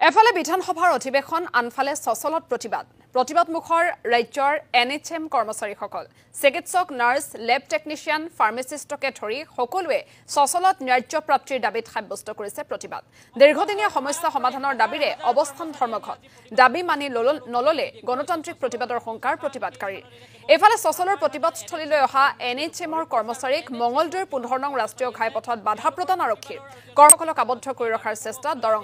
এফালে বিধানসভাৰ অধিৱেশন আনফালে সচলত প্ৰতিবাদমুখৰ ৰাজ্যৰ NHM কৰ্মচাৰীসকল চিকিৎসক নাৰ্ছ লেব টেকনিচিয়ান ফাৰ্মাচিষ্টকে ধৰি সকলোৱে সচলত ন্যায্য প্ৰাপ্তিৰ দাবীত সাব্যস্ত কৰিছে প্ৰতিবাদ দীৰ্ঘদিনীয়া সমস্যা সমাধানৰ দাবীৰে অৱস্থান ধৰ্মঘট দাবী মানি নললে গণতান্ত্ৰিক প্ৰতিবাদৰ সংকাৰ প্ৰতিবাদকাৰী এফালে সচলৰ প্ৰতিবাদস্থলীলৈ অহা NHMৰ কৰ্মচাৰীক মঙলদৈৰ 15 নং ৰাষ্ট্ৰীয় ঘাইপথত বাধা প্ৰদান আৰক্ষীৰ কৰ্মকলক আবদ্ধ কৰি ৰখাৰ চেষ্টা দৰং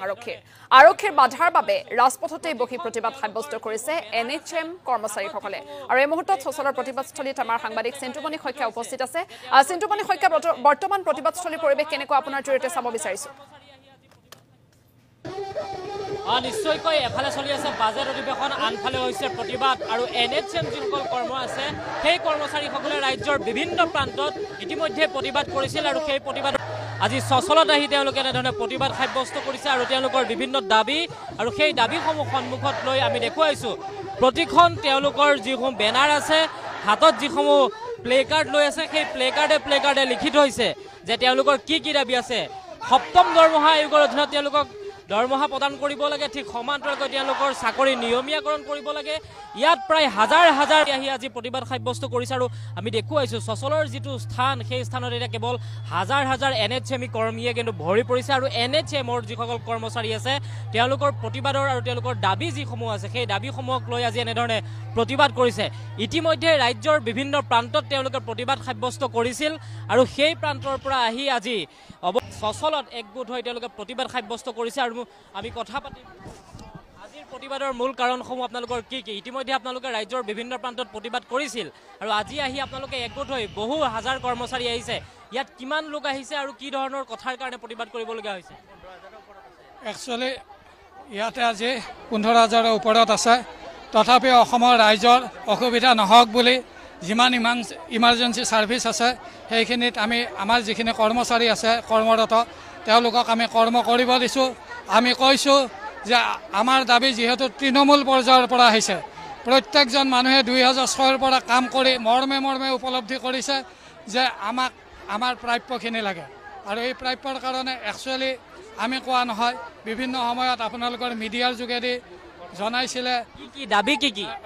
আৰক্ষীৰ বাধাৰ বাবে ৰাজপথতে বহি প্ৰতিবাদ সাব্যস্ত কৰিছে NHM কৰ্মচাৰীসকলে আৰু এই মুহূৰ্তত সচলৰ প্ৰতিবাদস্থলীত আমাৰ সাংবাদিক চিন্তুমণি শইকীয়া উপস্থিত আছে চিন্তুমণি শইকীয়া বৰ্তমান প্ৰতিবাদস্থলীৰ পৰিৱেশ কেনেকুৱা আপোনাৰ জৰিয়তে চাব বিচাৰিছো নিশ্চয়কৈ এফালে চলি আছে বাজেট অধিৱেশন আনফালে হৈছে প্ৰতিবাদ আৰু NHM যিসকল কৰ্ম আছে সেই কৰ্মচাৰীসকলে ৰাজ্যৰ বিভিন্ন প্ৰান্তত ইতিমধ্যে প্ৰতিবাদ কৰিছিল আৰু সেই প্ৰতিবাদ আজি সচলত আহি তেওঁলোকে এনেধৰণে প্ৰতিবাদ সাব্যস্ত কৰিছে আৰু তেওঁলোকৰ বিভিন্ন দাবী আৰু সেই দাবীসমূহ সন্মুখত লৈ আমি দেখুৱাইছোঁ প্ৰতিখন তেওঁলোকৰ যিসমূহ বেনাৰ আছে হাতত যিসমূহ প্লেকাৰ্ড লৈ আছে সেই প্লেকাৰ্ডে লিখি থৈছে যে তেওঁলোকৰ কি দাবী আছে সপ্তম দৰমহা আয়োগৰ অধীনত তেওঁলোকক দৰমহা প্ৰদান কৰিব লাগে ঠিক সমান্তৰালকৈ তেওঁলোকৰ চাকৰি নিয়মীয়াকৰণ কৰিব লাগে ইয়াত প্ৰায় হাজাৰ আহি আজি প্ৰতিবাদ সাব্যস্ত কৰিছে আৰু আমি দেখুৱাইছোঁ সচলৰ যিটো স্থান সেই স্থানত এতিয়া কেৱল হাজাৰ NHM কৰ্মীয়ে কিন্তু ভৰি পৰিছে আৰু NHMৰ যিসকল কৰ্মচাৰী আছে তেওঁলোকৰ প্ৰতিবাদৰ আৰু তেওঁলোকৰ দাবী যিসমূহ আছে সেই দাবীসমূহক লৈ আজি এনেধৰণে প্ৰতিবাদ কৰিছে ইতিমধ্যে ৰাজ্যৰ বিভিন্ন প্ৰান্তত তেওঁলোকে প্ৰতিবাদ সাব্যস্ত কৰিছিল আৰু সেই প্ৰান্তৰ পৰা আহি আজি সচলত একগোট হৈ তেওঁলোকে প্ৰতিবাদ সাব্যস্ত কৰিছে আৰু আমি কথা পাতিম আজিৰ প্ৰতিবাদৰ মূল কাৰণসমূহ আপোনালোকৰ কি ইতিমধ্যে আপোনালোকে ৰাজ্যৰ বিভিন্ন প্ৰান্তত প্ৰতিবাদ কৰিছিল আৰু আজি আহি আপোনালোকে একগোট হৈ বহু হাজাৰ কৰ্মচাৰী আহিছে ইয়াত কিমান লোক আহিছে আৰু কি ধৰণৰ কথাৰ কাৰণে প্ৰতিবাদ কৰিবলগীয়া হৈছে একচুৱেলি ইয়াতে আজি 15,000ৰ ওপৰত আছে তথাপিও অসমৰ ৰাইজৰ অসুবিধা নহওক বুলি যিমান ইমাৰ্জেঞ্চি ছাৰ্ভিচ আছে সেইখিনিত আমি আমাৰ যিখিনি কৰ্মচাৰী আছে কৰ্মৰত তেওঁলোকক আমি কৰ্ম কৰিব দিছোঁ আমি কৈছোঁ যে আমাৰ দাবী যিহেতু তৃণমূল পৰ্যায়ৰ পৰা আহিছে প্ৰত্যেকজন মানুহে 2006ৰ পৰা কাম কৰি মৰ্মে উপলব্ধি কৰিছে যে আমাৰ প্ৰাপ্যখিনি লাগে আৰু এই প্ৰাপ্যৰ কাৰণে একচুৱেলি আমি কোৱা নহয় বিভিন্ন সময়ত আপোনালোকৰ মিডিয়াৰ যোগেদি জনাইছিলে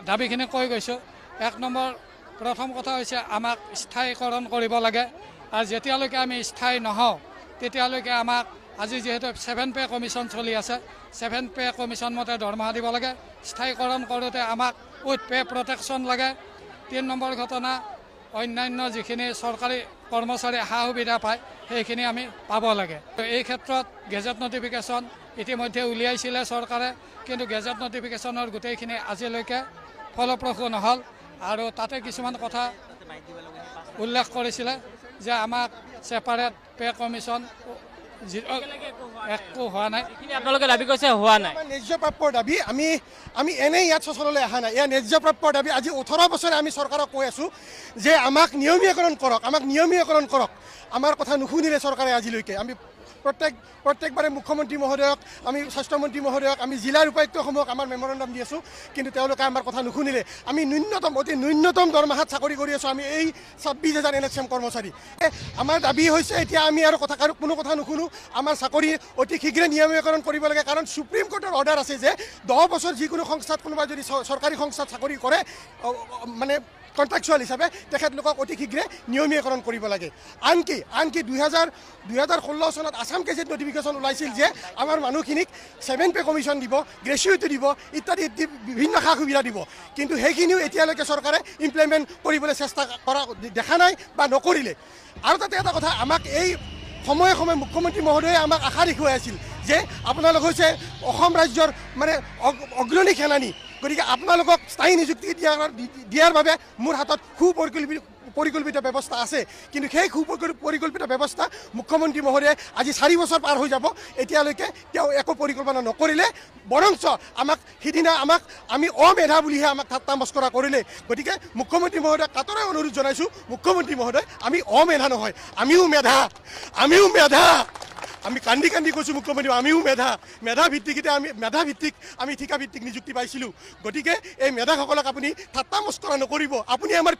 দাবীখিনি কৈ গৈছোঁ এক নম্বৰ প্ৰথম কথা হৈছে আমাক স্থায়ীকৰণ কৰিব লাগে আৰু যেতিয়ালৈকে আমি স্থায়ী নহওঁ তেতিয়ালৈকে আমাক আজি যিহেতু 7 পে কমিশ্যন চলি আছে 7 পে কমিশ্যন মতে দৰমহা দিব লাগে স্থায়ীকৰণ কৰোঁতে আমাক উইথ পে প্ৰটেকশ্যন লাগে 3 নম্বৰ ঘটনা অন্যান্য যিখিনি চৰকাৰী কৰ্মচাৰী সা সুবিধা পায় সেইখিনি আমি পাব লাগে এই ক্ষেত্ৰত গেজেট নটিফিকেশ্যন ইতিমধ্যে উলিয়াইছিলে চৰকাৰে কিন্তু গেজেট নটিফিকেশ্যনৰ গোটেইখিনি আজিলৈকে ফলপ্ৰসূ নহ'ল আৰু তাতে কিছুমান কথা উল্লেখ কৰিছিলে যে আমাক ছেপাৰেট পে কমিশ্যন একো হোৱা নাই আপোনালোকে দাবী কৰিছে হোৱা নাই ন্যায্য প্ৰাপ্যৰ দাবী আমি এনেই ইয়াত সচললৈ অহা নাই ইয়াৰ ন্যায্য প্ৰাপ্যৰ দাবী আজি 18 বছৰে আমি চৰকাৰক কৈ আছোঁ যে আমাক নিয়মীয়াকৰণ কৰক আমাৰ কথা নুশুনিলে চৰকাৰে আজিলৈকে আমি প্ৰত্যেকবাৰে মুখ্যমন্ত্ৰী মহোদয়ক আমি স্বাস্থ্যমন্ত্ৰী মহোদয়ক আমি জিলাৰ উপায়ুক্তসমূহক আমাৰ মেমৰেণ্ডাম দি আছোঁ কিন্তু তেওঁলোকে আমাৰ কথা নুশুনিলে আমি অতি ন্যূনতম দৰমহাত চাকৰি কৰি আছোঁ আমি এই 26,000 NHM কৰ্মচাৰী আমাৰ দাবী হৈছে এতিয়া আমি আৰু কোনো কথা নুশুনো আমাৰ চাকৰি অতি শীঘ্ৰে নিয়মীয়াকৰণ কৰিব লাগে কাৰণ সুপ্ৰিম কোৰ্টৰ অৰ্ডাৰ আছে যে 10 বছৰ যিকোনো সংস্থাত কোনোবাই যদি চৰকাৰী সংস্থাত চাকৰি কৰে মানে কণ্ট্ৰেকচুৱেল হিচাপে তেখেতলোকক অতি শীঘ্ৰে নিয়মীয়াকৰণ কৰিব লাগে আনকি 2016 চনত আছাম গেজেট নটিফিকেশ্যন ওলাইছিল যে আমাৰ মানুহখিনিক 7 পে কমিশ্যন দিব গ্ৰেচুইটি দিব ইত্যাদি বিভিন্ন সা সুবিধা দিব কিন্তু সেইখিনিও এতিয়ালৈকে চৰকাৰে ইমপ্লিমেণ্ট কৰিবলৈ চেষ্টা কৰা দেখা নাই বা নকৰিলে আৰু তাতে এটা কথা আমাক এই সময়ে মুখ্যমন্ত্ৰী মহোদয়ে আমাক আশা দেখুৱাই আছিল যে আপোনালোক হৈছে অসম ৰাজ্যৰ মানে অগ্ৰণী সেনানী গতিকে আপোনালোকক স্থায়ী নিযুক্তি দিয়াৰ বাবে মোৰ হাতত সুপৰিকল্পিত ব্যৱস্থা আছে কিন্তু সেই সুপৰিকল্পিত ব্যৱস্থা মুখ্যমন্ত্ৰী মহোদয়ে আজি 4 বছৰ পাৰ হৈ যাব এতিয়ালৈকে তেওঁ একো পৰিকল্পনা নকৰিলে বৰঞ্চ সিদিনা আমি অমেধা বুলিহে আমাক ঠাট্টা মস্কৰা কৰিলে গতিকে মুখ্যমন্ত্ৰী মহোদয়ক কাতৰে অনুৰোধ জনাইছোঁ মুখ্যমন্ত্ৰী মহোদয় আমি অমেধা নহয় আমিও মেধা আমি কান্দি কান্দি কৈছোঁ মুখ্যমন্ত্ৰী আমিও মেধা ভিত্তিক আমি ঠিকা ভিত্তিক নিযুক্তি পাইছিলোঁ গতিকে এই মেধাসকলক আপুনি ঠাট্টা মস্কৰা নকৰিব আপুনি আমাৰ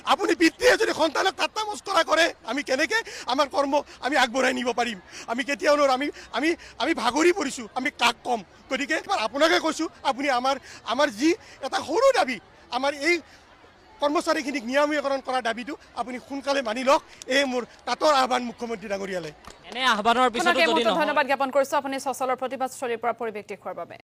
আপুনি পিতৃয়ে যদি সন্তানক ঠাট্টা মস্কৰা কৰে আমি কেনেকৈ আমাৰ কৰ্ম আমি আগবঢ়াই নিব পাৰিম আমি কেতিয়াও আমি ভাগৰি পৰিছোঁ আমি কাক ক'ম গতিকে আপোনাকে কৈছোঁ আপুনি আমাৰ যি এটা সৰু দাবী আমাৰ এই কৰ্মচাৰীখিনিক নিয়মীকৰণ কৰাৰ দাবীটো আপুনি সোনকালে মানি লওক এই মোৰ তাতৰ আহ্বান মুখ্যমন্ত্ৰী ডাঙৰীয়ালে এনে আহ্বানৰ পিছতো যদি ধন্যবাদ জ্ঞাপন কৰিছোঁ আপুনি সচলৰ প্ৰতিবাদস্থলীৰ পৰা পৰিৱেশ দেখুৱাৰ বাবে